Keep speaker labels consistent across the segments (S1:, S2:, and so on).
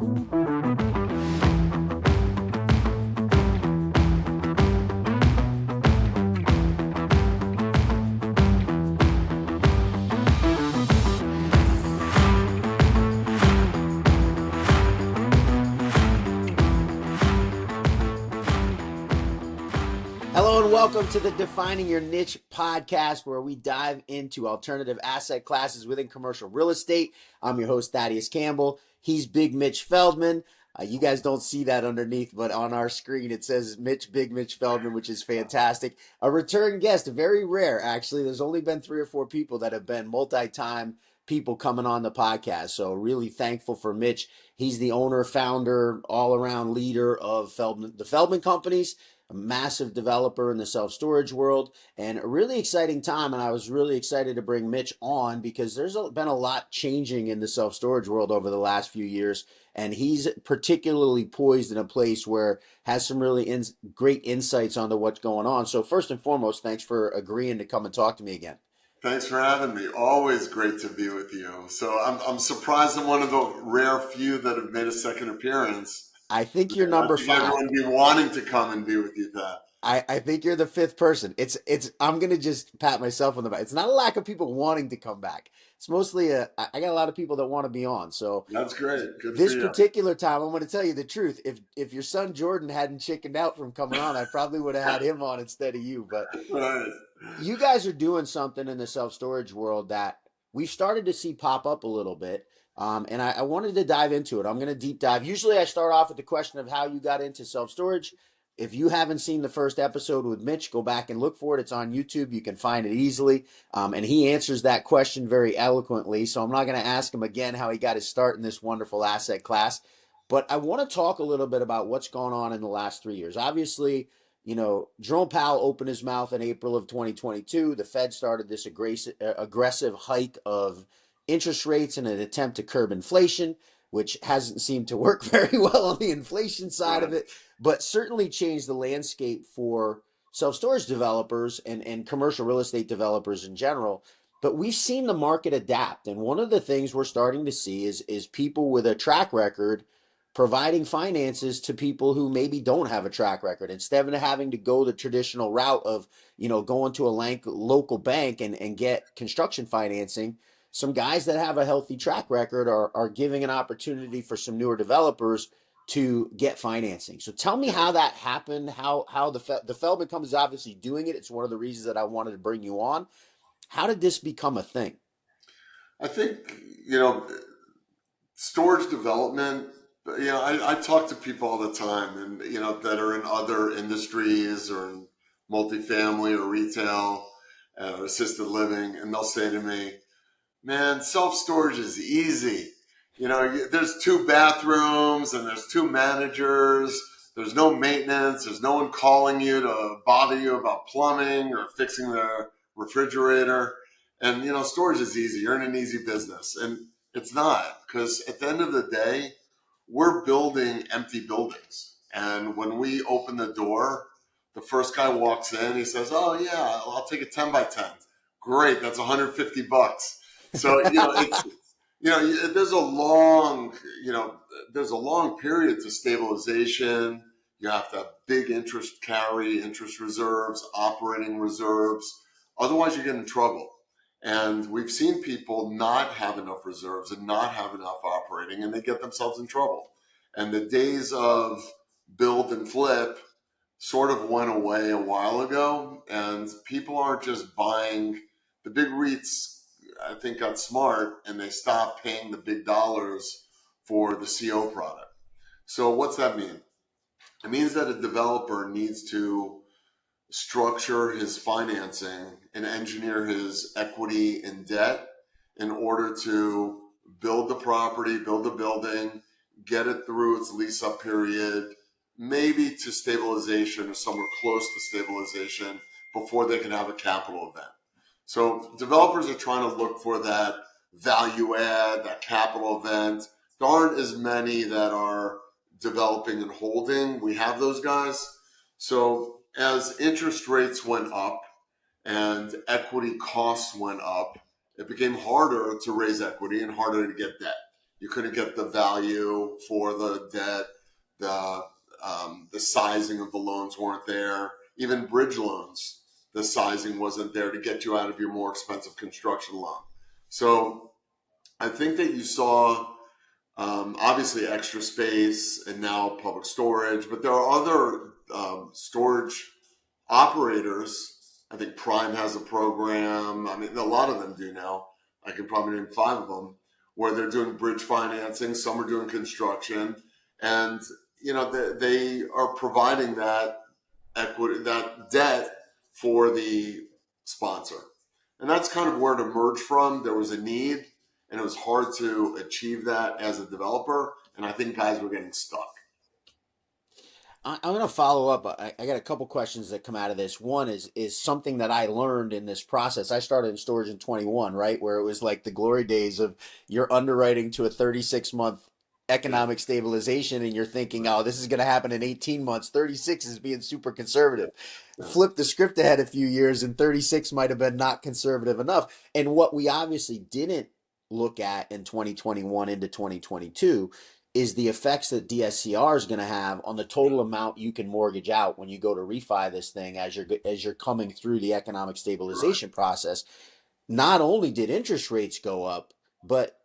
S1: Hello and welcome to the Defining Your Niche podcast, where we dive into alternative asset classes within commercial real estate. I'm your host, Thaddeus Campbell. He's Big Mitch Feldman. You guys don't see that underneath, but on our screen it says Big Mitch Feldman, which is fantastic. A return guest, very rare actually. There's only been 3 or 4 people that have been multi-time people coming on the podcast. So really thankful for Mitch. He's the owner, founder, all-around leader of the Feldman Companies, a massive developer in the self-storage world, and a really exciting time. And I was really excited to bring Mitch on because there's been a lot changing in the self-storage world over the last few years. And he's particularly poised in a place where has some really great insights onto what's going on. So first and foremost, thanks for agreeing to come and talk to me again.
S2: Thanks for having me. Always great to be with you. So I'm surprised I'm one of the rare few that have made a second appearance.
S1: I think you're number 5.
S2: Everyone be wanting to come and be with you, Thad.
S1: I think you're the 5th person. I'm going to just pat myself on the back. It's not a lack of people wanting to come back. It's mostly I got a lot of people that want to be on. So
S2: that's great. Good
S1: this
S2: for you.
S1: particular time, I'm going to tell you the truth. If your son Jordan hadn't chickened out from coming on, I probably would have had him on instead of you. But
S2: right.
S1: You guys are doing something in the self-storage world that we've started to see pop up a little bit. And I wanted to dive into it. I'm going to deep dive. Usually I start off with the question of how you got into self-storage. If you haven't seen the first episode with Mitch, go back and look for it. It's on YouTube. You can find it easily. And he answers that question very eloquently. So I'm not going to ask him again how he got his start in this wonderful asset class. But I want to talk a little bit about what's gone on in the last 3 years. Obviously, Jerome Powell opened his mouth in April of 2022. The Fed started this aggressive hike of interest rates in an attempt to curb inflation, which hasn't seemed to work very well on the inflation side of it, but certainly changed the landscape for self-storage developers and commercial real estate developers in general. But we've seen the market adapt. And one of the things we're starting to see is people with a track record providing finances to people who maybe don't have a track record, instead of having to go the traditional route of, going to a local bank and get construction financing. Some guys that have a healthy track record are giving an opportunity for some newer developers to get financing. So tell me how that happened, how the Feldman Company is obviously doing it. It's one of the reasons that I wanted to bring you on. How did this become a thing?
S2: I think, storage development, I talk to people all the time and, that are in other industries or in multifamily or retail or assisted living. And they'll say to me, man, self-storage is easy. There's 2 bathrooms and there's 2 managers. There's no maintenance. There's no one calling you to bother you about plumbing or fixing the refrigerator. And, storage is easy. You're in an easy business. And it's not, because at the end of the day, we're building empty buildings. And when we open the door, the first guy walks in, he says, oh yeah, I'll take a 10 by 10. Great. That's $150. So, there's a long, there's a long period to stabilization. You have to have big interest carry, interest reserves, operating reserves. Otherwise you get in trouble. And we've seen people not have enough reserves and not have enough operating, and they get themselves in trouble. And the days of build and flip sort of went away a while ago, and people aren't just buying. The big REITs, I think, got smart and they stopped paying the big dollars for the CO product. So what's that mean? It means that a developer needs to structure his financing and engineer his equity and debt in order to build the property, build the building, get it through its lease up period, maybe to stabilization or somewhere close to stabilization before they can have a capital event. So developers are trying to look for that value add, that capital event. There aren't as many that are developing and holding. We have those guys. So as interest rates went up and equity costs went up, it became harder to raise equity and harder to get debt. You couldn't get the value for the debt. The sizing of the loans weren't there. Even bridge loans, the sizing wasn't there to get you out of your more expensive construction loan. So I think that you saw obviously extra space and now public storage, but there are other storage operators. I think Prime has a program. I mean, a lot of them do now. I can probably name five of them where they're doing bridge financing. Some are doing construction, and they are providing that equity, that debt for the sponsor, and that's kind of where it emerged from. There was a need, and it was hard to achieve that as a developer, and I think guys were getting stuck.
S1: I'm going to follow up. I got a couple questions that come out of this. One is something that I learned in this process. I started in storage in 21, right, where it was like the glory days of you're underwriting to a 36-month
S2: Yeah,
S1: economic stabilization, and you're thinking, oh, this is going to happen in 18 months. 36 is being super conservative.
S2: yeah,
S1: Flip the script ahead a few years, and 36 might have been not conservative enough. And what we obviously didn't look at in 2021 into 2022 is the effects that DSCR is going to have on the total amount you can mortgage out when you go to refi this thing as you're coming through the economic
S2: right,
S1: stabilization process. Not only did interest rates go up, but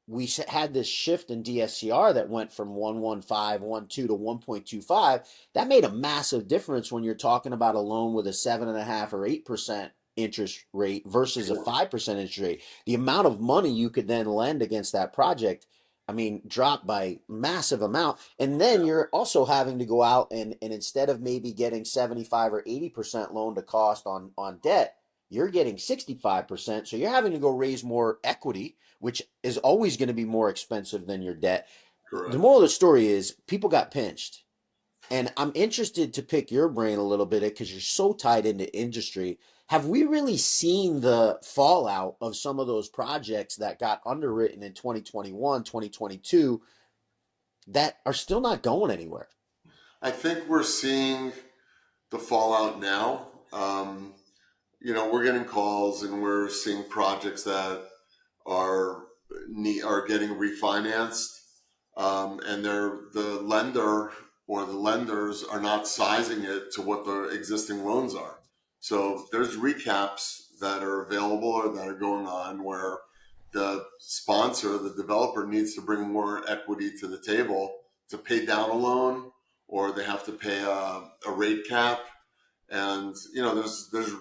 S1: we had this shift in DSCR that went from 1.15, 1.2 to 1.25. That made a massive difference when you're talking about a loan with a 7.5 or 8% interest rate versus a
S2: sure,
S1: 5% interest rate. The amount of money you could then lend against that project, I mean, dropped by massive amount. And then
S2: yeah,
S1: you're also having to go out and instead of maybe getting 75 or 80% loan to cost on debt, you're getting 65%. So you're having to go raise more equity, which is always going to be more expensive than your debt. The
S2: correct.
S1: moral of the story is people got pinched. And I'm interested to pick your brain a little bit because you're so tied into industry. Have we really seen the fallout of some of those projects that got underwritten in 2021, 2022 that are still not going anywhere?
S2: I think we're seeing the fallout now. We're getting calls and we're seeing projects that are are getting refinanced, and the lender or the lenders are not sizing it to what the existing loans are. So there's recaps that are available or that are going on where the sponsor, the developer, needs to bring more equity to the table to pay down a loan, or they have to pay a rate cap. And there's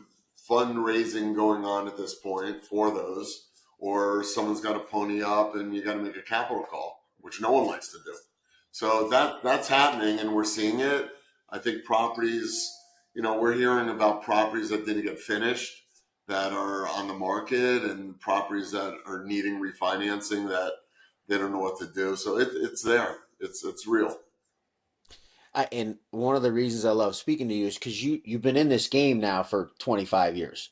S2: fundraising going on at this point for those, or someone's got to pony up and you got to make a capital call, which no one likes to do. So that's happening, and we're seeing it. I think properties, we're hearing about properties that didn't get finished that are on the market, and properties that are needing refinancing that they don't know what to do. So it's there. It's real.
S1: And one of the reasons I love speaking to you is because you've been in this game now for 25 years.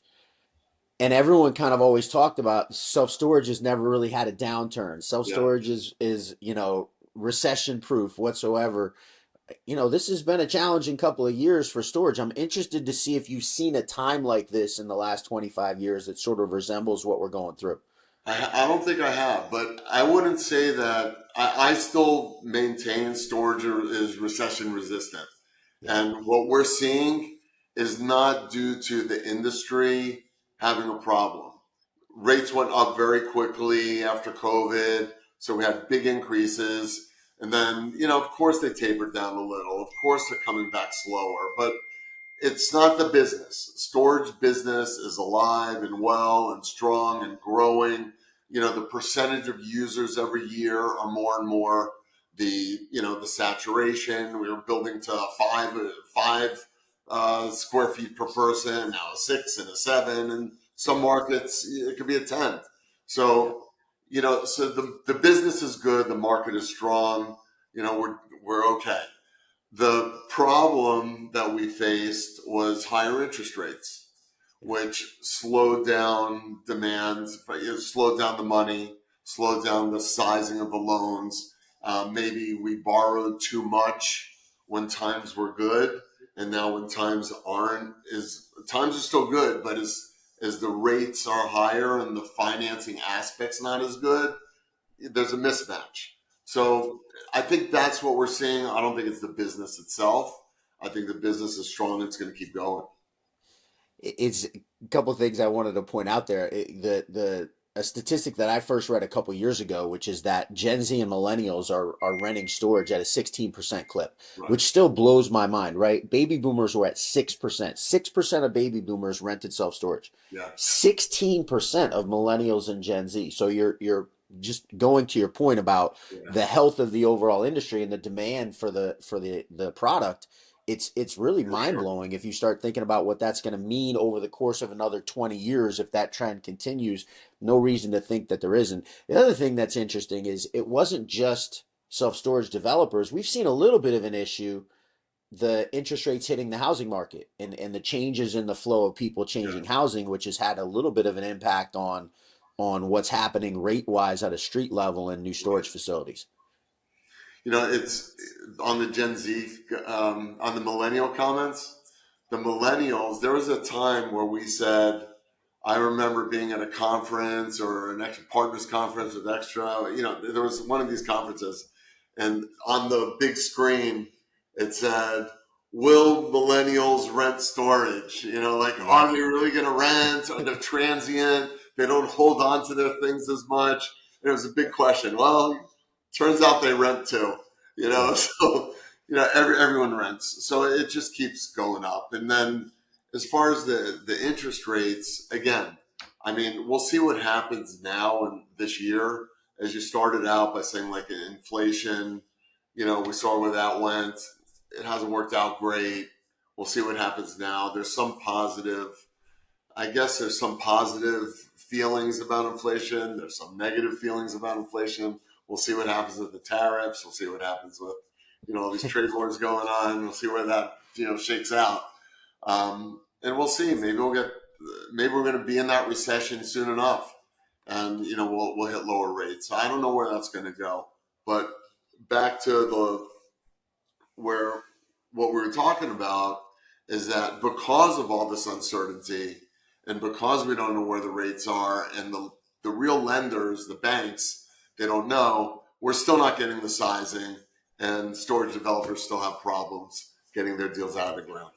S1: And everyone kind of always talked about self storage has never really had a downturn. Self
S2: Yeah.
S1: storage is recession proof whatsoever. This has been a challenging couple of years for storage. I'm interested to see if you've seen a time like this in the last 25 years that sort of resembles what we're going through.
S2: I don't think I have, but I wouldn't say that. I still maintain storage is recession resistant.
S1: Yeah.
S2: And what we're seeing is not due to the industry having a problem. Rates went up very quickly after COVID, so we had big increases. And then, of course, they tapered down a little. Of course, they're coming back slower, but it's not the business. Storage business is alive and well and strong and growing. The percentage of users every year are more and more. The saturation. We were building to five square feet per person, now a 6 and a 7, and some markets it could be a 10.
S1: Yeah.
S2: So the business is good, the market is strong. We're okay. The problem that we faced was higher interest rates,
S1: Yeah.
S2: which slowed down demand, slowed down the money, slowed down the sizing of the loans. Maybe we borrowed too much when times were good, and now when times aren't, is times are still good, but as the rates are higher and the financing aspect's not as good, there's a mismatch. So I think that's what we're seeing. I don't think it's the business itself. I think the business is strong. It's going to keep going.
S1: It's a couple of things I wanted to point out there. The a statistic that I first read a couple years ago, which is that Gen Z and millennials are renting storage at a 16% clip,
S2: Right.
S1: which still blows my mind, right? Baby boomers were at 6%. 6% of baby boomers rented self storage.
S2: Yeah.
S1: 16% of millennials and Gen Z. So you're just going to your point about
S2: Yeah.
S1: the health of the overall industry and the demand for the product. It's really
S2: For
S1: mind
S2: sure.
S1: blowing if you start thinking about what that's going to mean over the course of another 20 years if that trend continues. No reason to think that there isn't. The other thing that's interesting is it wasn't just self storage developers. We've seen a little bit of an issue, the interest rates hitting the housing market and the changes in the flow of people
S2: Yeah.
S1: changing housing, which has had a little bit of an impact on what's happening rate wise at a street level in new storage
S2: Right.
S1: facilities.
S2: It's on the Gen Z, on the millennial comments. The millennials, there was a time where we said, I remember being at a conference or an extra partners conference with extra, there was one of these conferences, and on the big screen, it said, will millennials rent storage? Like,
S1: Yeah.
S2: are they really going to rent? Are they transient? They don't hold on to their things as much. And it was a big question. Well, turns out they rent too,
S1: Yeah.
S2: so, everyone rents. So it just keeps going up. And then as far as the interest rates, again, I mean, we'll see what happens now and this year. As you started out by saying, like, inflation, we saw where that went. It hasn't worked out great. We'll see what happens now. I guess there's some positive feelings about inflation. There's some negative feelings about inflation. We'll see what happens with the tariffs. We'll see what happens with, all these trade wars going on. We'll see where that, shakes out. And we'll see. Maybe we're going to be in that recession soon enough, and we'll hit lower rates. So I don't know where that's going to go. But back to the where what we were talking about is that because of all this uncertainty, and because we don't know where the rates are, and the real lenders, the banks, they don't know, we're still not getting the sizing, and storage developers still have problems getting their deals out of the ground.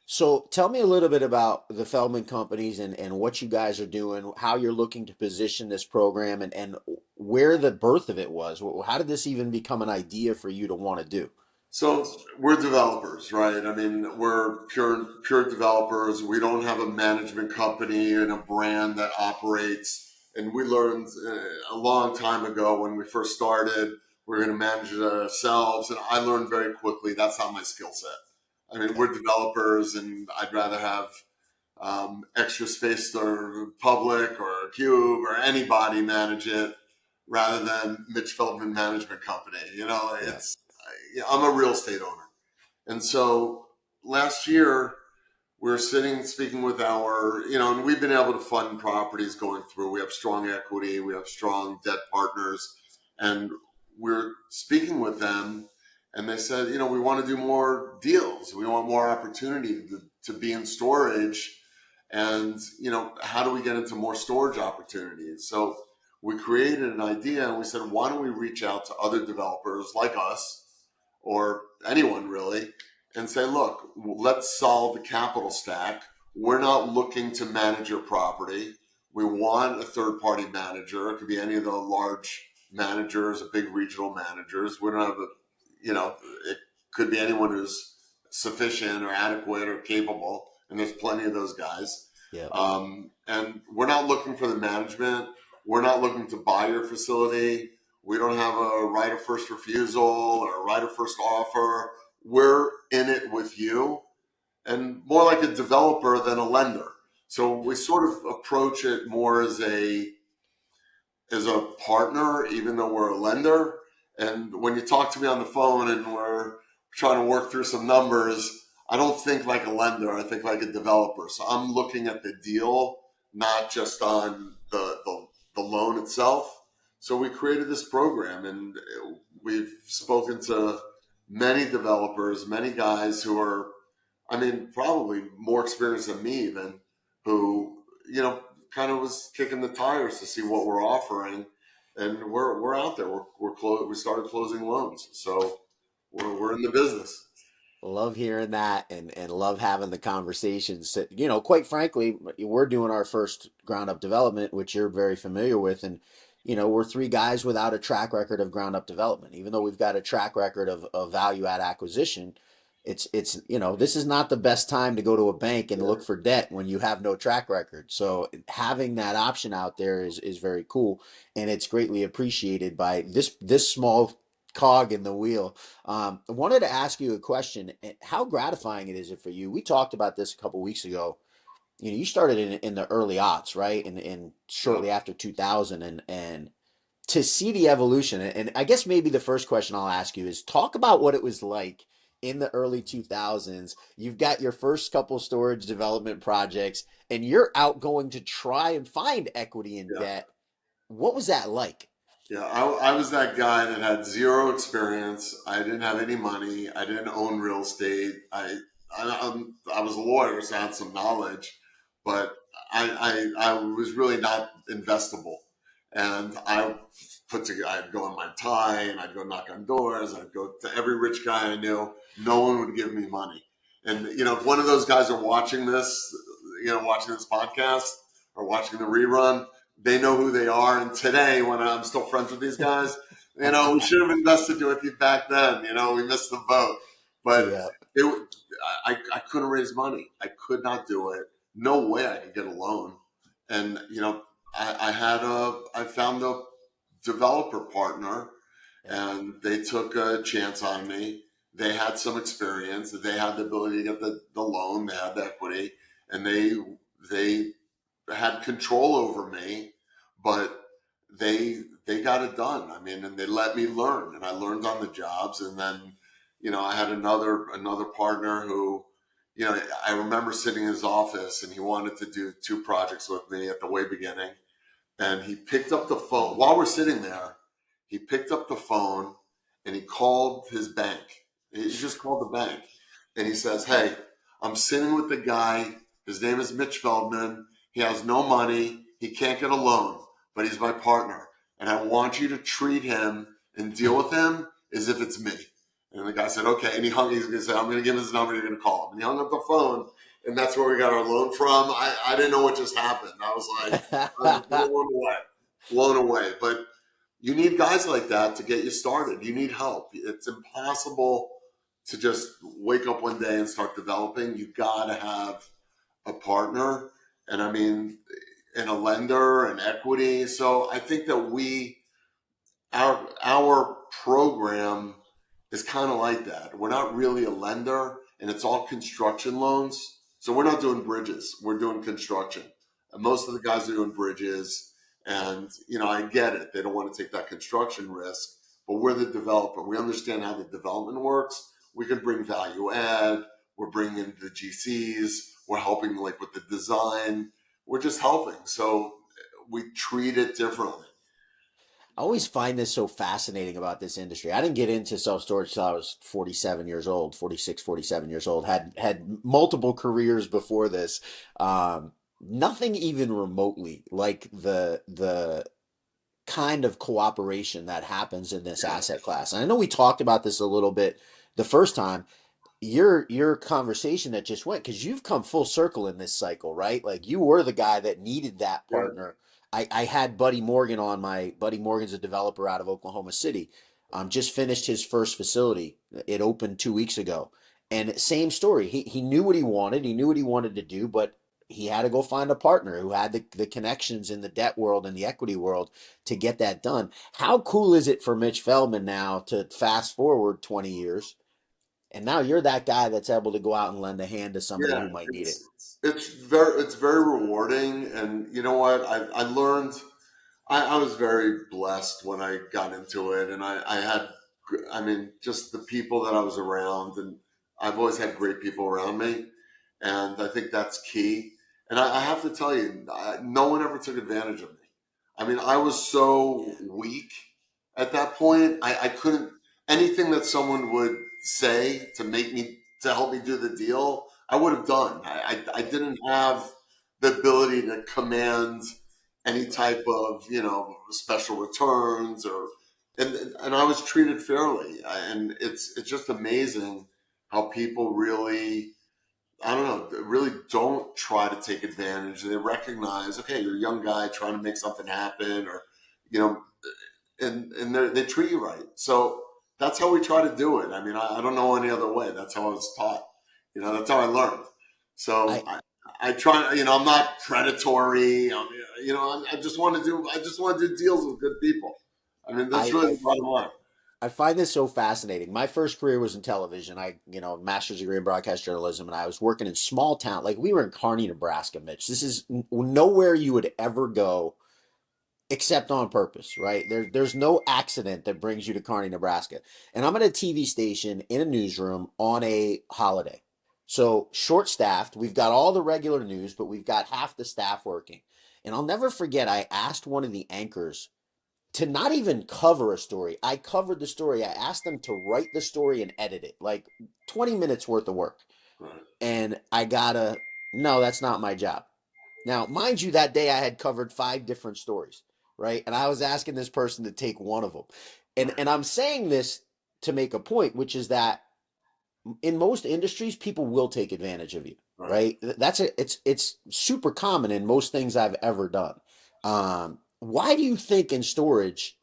S1: So tell me a little bit about the Feldman companies and what you guys are doing, how you're looking to position this program and where the birth of it was. How did this even become an idea for you to want to do?
S2: So we're developers, right? I mean, we're pure developers. We don't have a management company and a brand that operates. And we learned a long time ago when we first started, we're going to manage it ourselves. And I learned very quickly that's not my skill set. I mean,
S1: Okay.
S2: we're developers, and I'd rather have extra space or public or cube or anybody manage it rather than Mitch Feldman Management Company.
S1: Yeah.
S2: I'm a real estate owner. And so last year we were speaking with and we've been able to fund properties going through. We have strong equity, we have strong debt partners, and we're speaking with them. And they said, we want to do more deals. We want more opportunity to be in storage. And, how do we get into more storage opportunities? So we created an idea and we said, why don't we reach out to other developers like us or anyone really and say, look, let's solve the capital stack. We're not looking to manage your property. We want a third party manager. It could be any of the large managers, the big regional managers. We don't have it could be anyone who's sufficient or adequate or capable. And there's plenty of those guys.
S1: Yeah.
S2: And we're not looking for the management. We're not looking to buy your facility. We don't have a right of first refusal or a right of first offer. We're in it with you, and more like a developer than a lender. So we sort of approach it more as a partner, even though we're a lender. And when you talk to me on the phone and we're trying to work through some numbers, I don't think like a lender. I think like a developer. So I'm looking at the deal, not just on the loan itself. So we created this program, and we've spoken to many developers, many guys who are, I mean, probably more experienced than me who, kind of was kicking the tires to see what we're offering. and we're out there. We started closing loans, so we're in the business.
S1: Love hearing that and love having the conversations. Quite frankly, we're doing our first ground up development, which you're very familiar with. And, we're three guys without a track record of ground up development. Even though we've got a track record of value add acquisition, this is not the best time to go to a bank and look
S2: Yeah,
S1: for debt when you have no track record. So having that option out there is very cool. And it's greatly appreciated by this small cog in the wheel. I wanted to ask you a question. How gratifying it is it for you? We talked about this a couple weeks ago. You started in the early aughts, right? And
S2: yeah,
S1: shortly after 2000, and to see the evolution. And I guess maybe the first question I'll ask you is talk about what it was like in the early 2000s. You've got your first couple storage development projects, and you're out going to try and find equity in
S2: yeah.
S1: debt. What was that like?
S2: Yeah, I was that guy that had zero experience. I didn't have any money. I didn't own real estate. I was a lawyer, so I had some knowledge, but I was really not investable. And I'd go in my tie and I'd go knock on doors. I'd go to every rich guy I knew. No one would give me money. And if one of those guys are watching this, watching this podcast or watching the rerun, they know who they are. And today, when I'm still friends with these guys, we should have invested with you back then. We missed the boat, but
S1: Yeah.
S2: it, I couldn't raise money. I could not do it. No way I could get a loan. And I found a developer partner,
S1: Yeah.
S2: and they took a chance on me. They had some experience. They had the ability to get the loan. They had the equity, and they had control over me, but they got it done. I mean, and they let me learn, and I learned on the jobs. And then, I had another partner who, I remember sitting in his office, and he wanted to do two projects with me at the way beginning. And he picked up the phone while we're sitting there. He picked up the phone and he called his bank. He just called the bank and he says, "Hey, I'm sitting with the guy. His name is Mitch Feldman. He has no money. He can't get a loan, but he's my partner. And I want you to treat him and deal with him as if it's me." And the guy said, "Okay." And he's going to say, "I'm going to give him his number. You're going to call him." And he hung up the phone. And that's where we got our loan from. I didn't know what just happened. I was blown away, blown away. But you need guys like that to get you started. You need help. It's impossible to just wake up one day and start developing. You got to have a partner, and I mean, and a lender and equity. So I think that our program is kind of like that. We're not really a lender, and it's all construction loans. So we're not doing bridges. We're doing construction. And most of the guys are doing bridges, and I get it. They don't want to take that construction risk, but we're the developer. We understand how the development works. We can bring value add. We're bringing in the GCs. We're helping like with the design. We're just helping. So we treat it differently.
S1: I always find this so fascinating about this industry. I didn't get into self storage till I was 47 years old, 46, 47 years old. Had multiple careers before this. Nothing even remotely like the kind of cooperation that happens in this
S2: Yeah,
S1: asset class. And I know we talked about this a little bit the first time, your conversation that just went, because you've come full circle in this cycle, right? Like you were the guy that needed that
S2: yeah,
S1: partner. I had Buddy Morgan on. My Buddy Morgan's a developer out of Oklahoma City. Just finished his first facility. It opened 2 weeks ago, and same story. He knew what he wanted. He knew what he wanted to do, but he had to go find a partner who had the connections in the debt world and the equity world to get that done. How cool is it for Mitch Feldman now to fast forward 20 years, and now you're that guy that's able to go out and lend a hand to somebody
S2: yeah.
S1: who might need it?
S2: It's very rewarding, and you know what? I learned. I was very blessed when I got into it, and I had, I mean, just the people that I was around, and I've always had great people around me, and I think that's key. And I have to tell you, no one ever took advantage of me. I mean, I was so weak at that point. I couldn't anything that someone would say to help me do the deal. I would have done. I didn't have the ability to command any type of special returns or and I was treated fairly. And it's just amazing how people really, I don't know, really don't try to take advantage. They recognize, okay, you're a young guy trying to make something happen, or you know, and they treat you right. So that's how we try to do it. I mean, I don't know any other way. That's how I was taught. That's how I learned. So
S1: I
S2: I try. I'm not predatory. I just want to do deals with good people. I mean, that's
S1: I
S2: really the bottom line.
S1: I find this so fascinating. My first career was in television. Master's degree in broadcast journalism, and I was working in small town. Like we were in Kearney, Nebraska, Mitch. This is nowhere you would ever go except on purpose, right? There's no accident that brings you to Kearney, Nebraska. And I'm at a TV station in a newsroom on a holiday. So short staffed. We've got all the regular news, but we've got half the staff working. And I'll never forget, I asked one of the anchors to not even cover a story. I covered the story. I asked them to write the story and edit it, like 20 minutes worth of work.
S2: Right.
S1: And I got a, no, that's not my job. Now, mind you, that day I had covered 5 different stories, right? And I was asking this person to take one of them.
S2: Right.
S1: And I'm saying this to make a point, which is that in most industries, people will take advantage of you,
S2: Right.
S1: right? It's super common in most things I've ever done. Why do you think in storage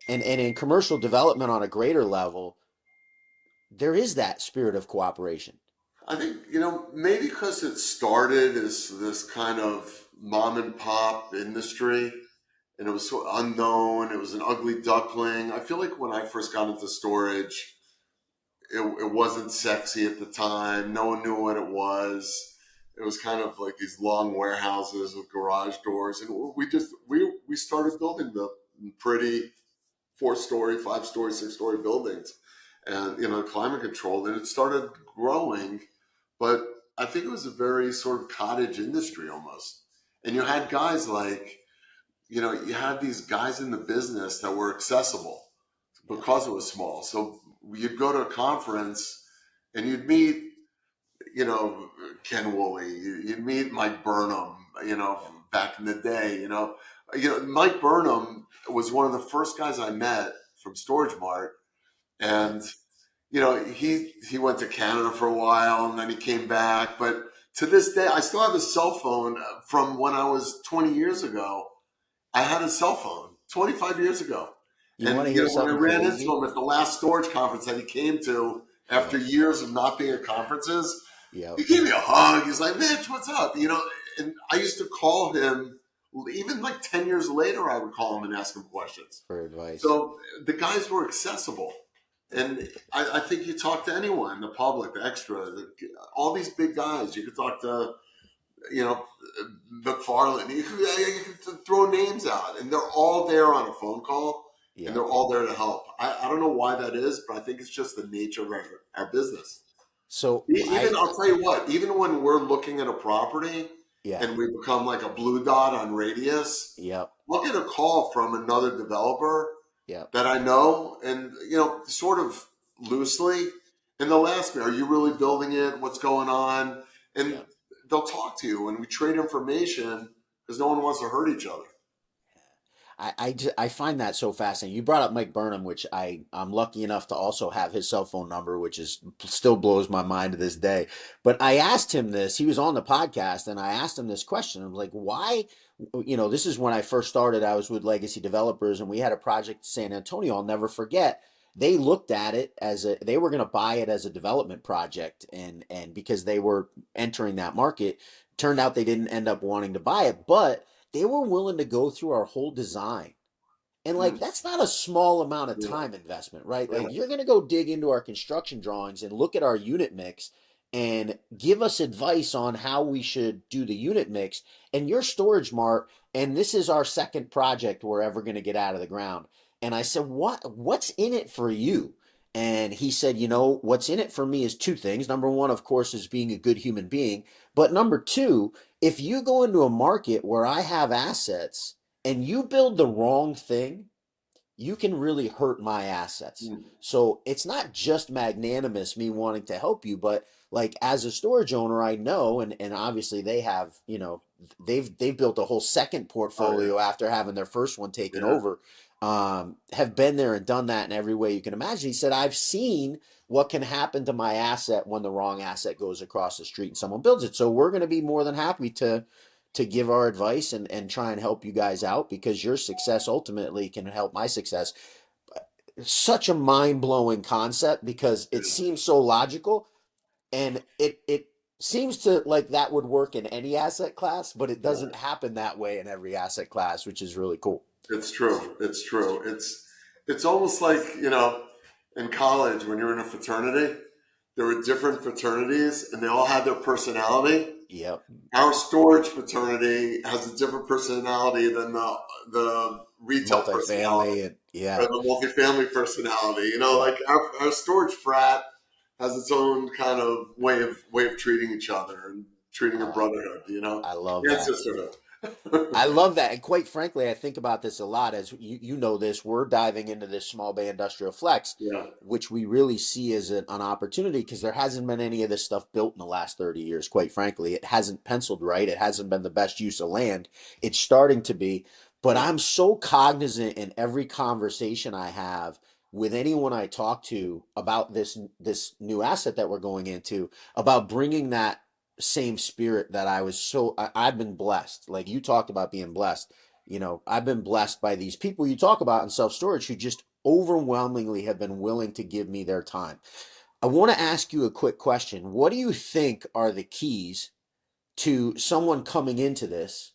S1: and in commercial development on a greater level, there is that spirit of cooperation?
S2: I think, maybe because it started as this kind of mom and pop industry and it was so unknown. It was an ugly duckling. I feel like when I first got into storage, it wasn't sexy at the time. No one knew what it was. It was kind of like these long warehouses with garage doors. And we started building the pretty 4-story, 5-story, 6-story buildings and, climate controlled. And it started growing, but I think it was a very sort of cottage industry almost. And you had guys like, you had these guys in the business that were accessible
S1: Yeah,
S2: because it was small. So you'd go to a conference and you'd meet, you know, Ken Woolley, you'd meet Mike Burnham, back in the day, Mike Burnham was one of the first guys I met from Storage Mart.
S1: yeah.
S2: And he went to Canada for a while and then he came back. But to this day, I still have a cell phone from when I was 20 years ago. I had a cell phone 25 years ago.
S1: You want to
S2: And,
S1: hear
S2: when I
S1: something
S2: ran into
S1: crazy?
S2: him at the last storage conference that he came to after
S1: Yep,
S2: years of not being at conferences,
S1: yep.
S2: he gave me a hug. He's like, Mitch, what's up? And I used to call him, even like 10 years later, I would call him and ask him questions.
S1: For advice.
S2: So the guys were accessible. And I think you talk to anyone, the public, the extra, all these big guys. You could talk to, you know, McFarland. You could throw names out, and they're all there on a phone call, and
S1: Yep.
S2: they're all there to help. I don't know why that is, but I think it's just the nature of our business.
S1: So
S2: Even I'll tell you what, even when we're looking at a property
S1: yeah,
S2: and we become like a blue dot on Radius,
S1: yep,
S2: we'll get a call from another developer
S1: yep,
S2: that I know, and sort of loosely, and they'll ask me, "Are you really building it? What's going on?" And
S1: yep.
S2: they'll talk to you, and we trade information because no one wants to hurt each other.
S1: I find that so fascinating. You brought up Mike Burnham, which I'm lucky enough to also have his cell phone number, which is still blows my mind to this day. But I asked him this. He was on the podcast, and I asked him this question. I'm like, why? This is when I first started. I was with Legacy Developers, and we had a project in San Antonio. I'll never forget. They looked at it they were going to buy it as a development project, and because they were entering that market, turned out they didn't end up wanting to buy it, but they were willing to go through our whole design. And like
S2: Mm,
S1: that's not a small amount of
S2: yeah,
S1: time investment, right?
S2: yeah,
S1: Like you're going to go dig into our construction drawings and look at our unit mix and give us advice on how we should do the unit mix. And your storage mart, and this is our second project we're ever going to get out of the ground. And I said, what's in it for you? And he said, what's in it for me is two things. Number one, of course, is being a good human being. But number two, if you go into a market where I have assets and you build the wrong thing, you can really hurt my assets.
S2: Mm.
S1: So it's not just magnanimous me wanting to help you, but like as a storage owner, I know, and obviously they have, they've built a whole second
S2: Oh
S1: portfolio
S2: yeah,
S1: after having their first one taken
S2: yeah,
S1: over. Have been there and done that in every way you can imagine. He said, I've seen what can happen to my asset when the wrong asset goes across the street and someone builds it. So we're going to be more than happy to give our advice and try and help you guys out because your success ultimately can help my success. It's such a mind-blowing concept because it
S2: yeah.
S1: seems so logical and it seems to like that would work in any asset class, but it doesn't
S2: Right.
S1: happen that way in every asset class, which is really cool.
S2: It's true. It's true. It's almost like, in college when you're in a fraternity, there were different fraternities and they all had their personality.
S1: Yep.
S2: Our storage fraternity has a different personality than the retail personality
S1: Multifamily and
S2: or
S1: yeah.
S2: the multifamily personality.
S1: Yep.
S2: Like our storage frat has its own kind of way of treating each other and treating a
S1: Oh,
S2: brotherhood,
S1: I love
S2: and
S1: that.
S2: sisterhood.
S1: I love that. And quite frankly, I think about this a lot as you know this, we're diving into this small bay industrial flex,
S2: Yeah,
S1: which we really see as an opportunity because there hasn't been any of this stuff built in the last 30 years, quite frankly. It hasn't penciled right. It hasn't been the best use of land. It's starting to be. But
S2: yeah.
S1: I'm so cognizant in every conversation I have with anyone I talk to about this new asset that we're going into, about bringing that same spirit that I've been blessed. Like you talked about being blessed. I've been blessed by these people you talk about in self storage who just overwhelmingly have been willing to give me their time. I want to ask you a quick question. What do you think are the keys to someone coming into this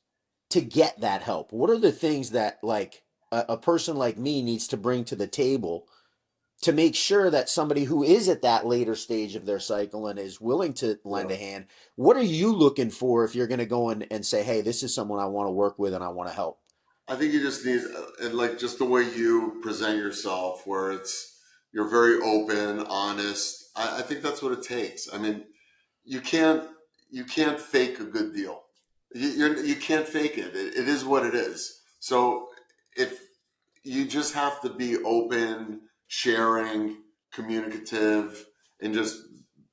S1: to get that help? What are the things that like a person like me needs to bring to the table to make sure that somebody who is at that later stage of their cycle and is willing to lend
S2: Yeah.
S1: a hand, what are you looking for if you're going to go in and say, hey, this is someone I want to work with and I want to help?
S2: I think you just need, and like just the way you present yourself, where you're very open, honest. I think that's what it takes. I mean, you can't you can't fake a good deal. You can't fake it. It is what it is. So if you just have to be open, sharing, communicative, and just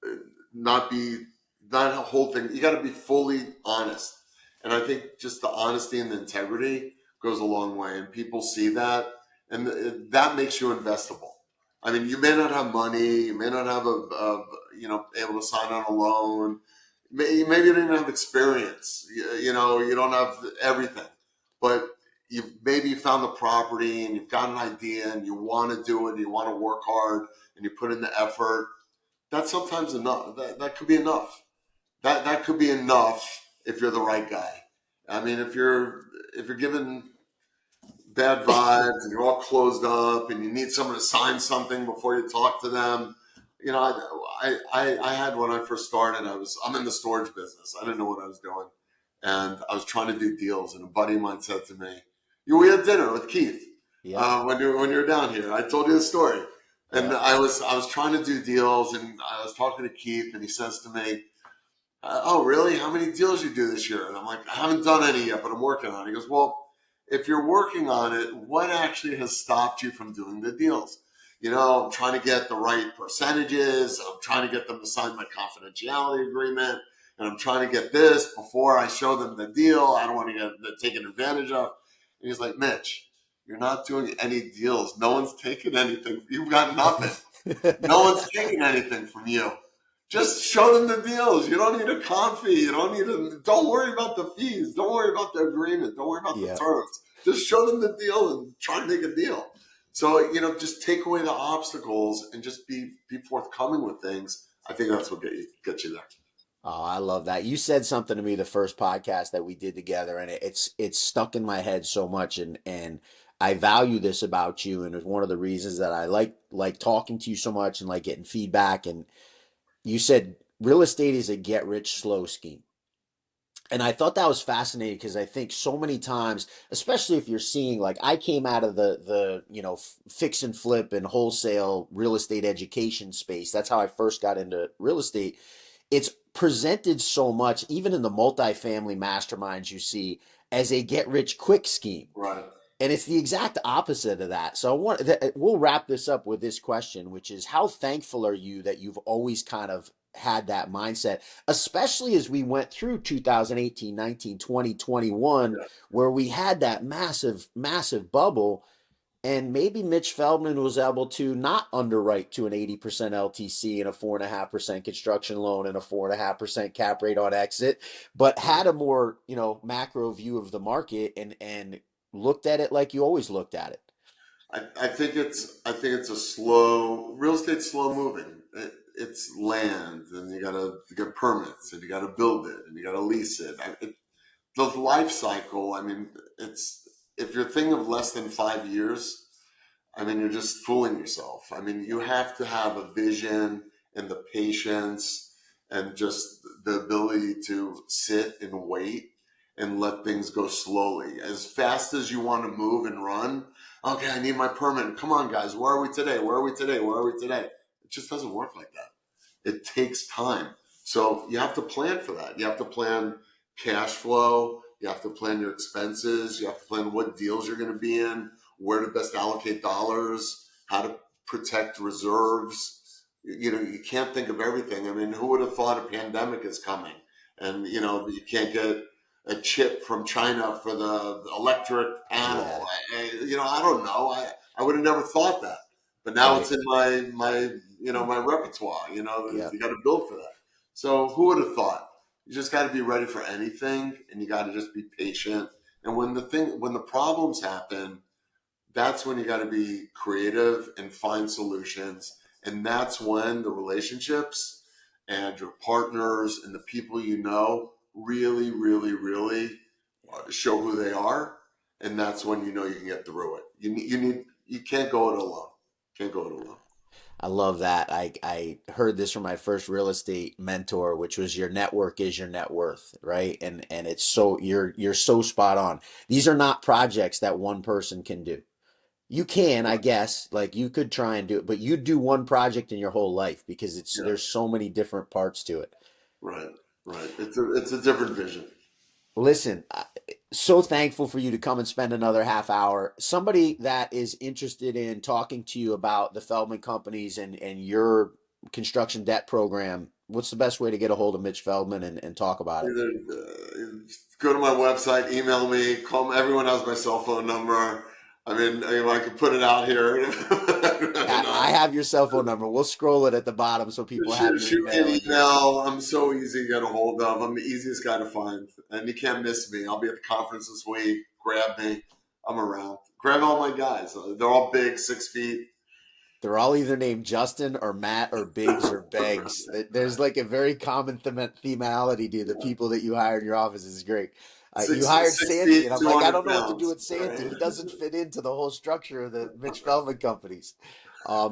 S2: uh, not be not a whole thing. You got to be fully honest. And I think just the honesty and the integrity goes a long way, and people see that, and that makes you investable. I mean, you may not have money, you may not have able to sign on a loan. Maybe you don't even have experience. You don't have everything, but you maybe found the property and you've got an idea and you want to do it, and you want to work hard and you put in the effort. That's sometimes enough. That could be enough. That could be enough if you're the right guy. I mean, if you're given bad vibes and you're all closed up and you need someone to sign something before you talk to them. I had when I first started, I'm in the storage business. I didn't know what I was doing. And I was trying to do deals, and a buddy of mine said to me, we had dinner with Keith
S1: Yep.
S2: when you were down here. I told you the story. And
S1: Yep.
S2: I was trying to do deals, and I was talking to Keith, and he says to me, oh, really? How many deals you do this year? And I'm like, I haven't done any yet, but I'm working on it. He goes, well, if you're working on it, what actually has stopped you from doing the deals? I'm trying to get the right percentages. I'm trying to get them to sign my confidentiality agreement. And I'm trying to get this before I show them the deal. I don't want to get taken advantage of. And he's like, Mitch, you're not doing any deals. No one's taking anything. You've got nothing. No one's taking anything from you. Just show them the deals. You don't need a con fee. You don't need a. Don't worry about the fees. Don't worry about the agreement. Don't worry about the
S1: Yep.
S2: terms. Just show them the deal and try to make a deal. So just take away the obstacles and just be forthcoming with things. I think that's what get you there.
S1: Oh, I love that. You said something to me the first podcast that we did together, and it's stuck in my head so much, and I value this about you, and it's one of the reasons that I like talking to you so much and like getting feedback. And you said real estate is a get rich slow scheme. And I thought that was fascinating because I think so many times, especially if you're seeing like I came out of the fix and flip and wholesale real estate education space. That's how I first got into real estate. It's presented so much, even in the multifamily masterminds you see, as a get rich quick scheme.
S2: Right.
S1: And it's the exact opposite of that. So we'll wrap this up with this question, which is how thankful are you that you've always kind of had that mindset, especially as we went through 2018, 19, 20, 21,
S2: Yeah.
S1: where we had that massive, massive bubble. And maybe Mitch Feldman was able to not underwrite to an 80% LTC and a 4.5% construction loan and a 4.5% cap rate on exit, but had a more, macro view of the market and looked at it like you always looked at it.
S2: I think it's a slow real estate's slow moving. It's land, and you gotta get permits, and you gotta build it, and you gotta lease it. The life cycle. I mean, it's if you're thinking of less than 5 years, I mean, you're just fooling yourself. I mean, you have to have a vision and the patience and just the ability to sit and wait and let things go slowly. As fast as you want to move and run, okay, I need my permit. Come on, guys, where are we today? Where are we today? Where are we today? It just doesn't work like that. It takes time. So you have to plan for that. You have to plan cash flow. You have to plan your expenses. You have to plan what deals you're going to be in, where to best allocate dollars, how to protect reserves. You can't think of everything. I mean, who would have thought a pandemic is coming? And, you can't get a chip from China for the electric panel.
S1: Yeah,
S2: I don't know. I would have never thought that. But now
S1: right.
S2: it's in my repertoire.
S1: Yeah.
S2: You got to build for that. So who would have thought? You just got to be ready for anything, and you got to just be patient. And when the problems happen, that's when you got to be creative and find solutions. And that's when the relationships and your partners and the people really, really, really show who they are. And that's when you can get through it. You can't go it alone. Can't go it alone.
S1: I love that. I heard this from my first real estate mentor, which was your network is your net worth, right? And it's so you're so spot on. These are not projects that one person can do. You can, I guess, like you could try and do it, but you do one project in your whole life because
S2: Yeah,
S1: there's so many different parts to it.
S2: right, right. It's a different vision.
S1: Listen, so thankful for you to come and spend another half hour. Somebody that is interested in talking to you about the Feldman companies and your construction debt program, what's the best way to get a hold of Mitch Feldman and talk about it?
S2: Either go to my website, email me, call me. Everyone has my cell phone number. I could put it out here.
S1: I have your cell phone number. We'll scroll it at the bottom so people have your
S2: Shoot me
S1: email
S2: an
S1: and your.
S2: email. I'm so easy to get a hold of. I'm the easiest guy to find, and you can't miss me. I'll be at the conference this week. Grab me. I'm around. Grab all my guys. They're all big, 6 feet.
S1: They're all either named Justin or Matt or Biggs or Beggs. There's like a very common themality to the people that you hire in your office. Is great. You
S2: Six
S1: hired
S2: six
S1: Santy,
S2: feet,
S1: and I'm
S2: two
S1: like, I
S2: hundred
S1: don't know what to do
S2: pounds.
S1: with
S2: All
S1: Santy.
S2: right.
S1: He doesn't fit into the whole structure of the Mitch Feldman companies.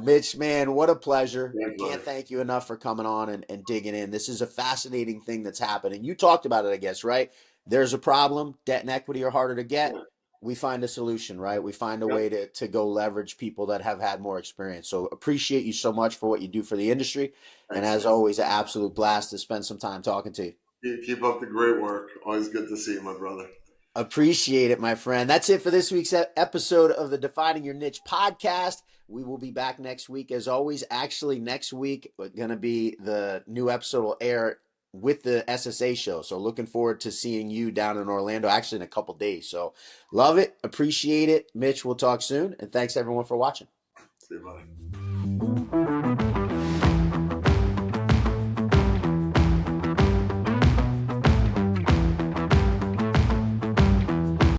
S1: Mitch, man, what a pleasure.
S2: Thanks,
S1: Can't
S2: buddy.
S1: thank you enough for coming on and digging in. This is a fascinating thing that's happening. You talked about it, I guess, right? There's a problem. Debt and equity are harder to get.
S2: Yeah.
S1: We find a solution, right? We find a way
S2: Yep.
S1: to go leverage people that have had more experience. So appreciate you so much for what you do for the industry. And
S2: Thanks,
S1: as
S2: man.
S1: always, an absolute blast to spend some time talking to you.
S2: Keep up the great work. Always good to see you, my brother.
S1: Appreciate it, my friend. That's it for this week's episode of the Defining Your Niche podcast. We will be back next week. As always, actually, next week, going to be the new episode will air with the SSA show. So looking forward to seeing you down in Orlando, actually in a couple days. So love it. Appreciate it. Mitch, we'll talk soon. And thanks everyone for watching.
S2: See you, buddy.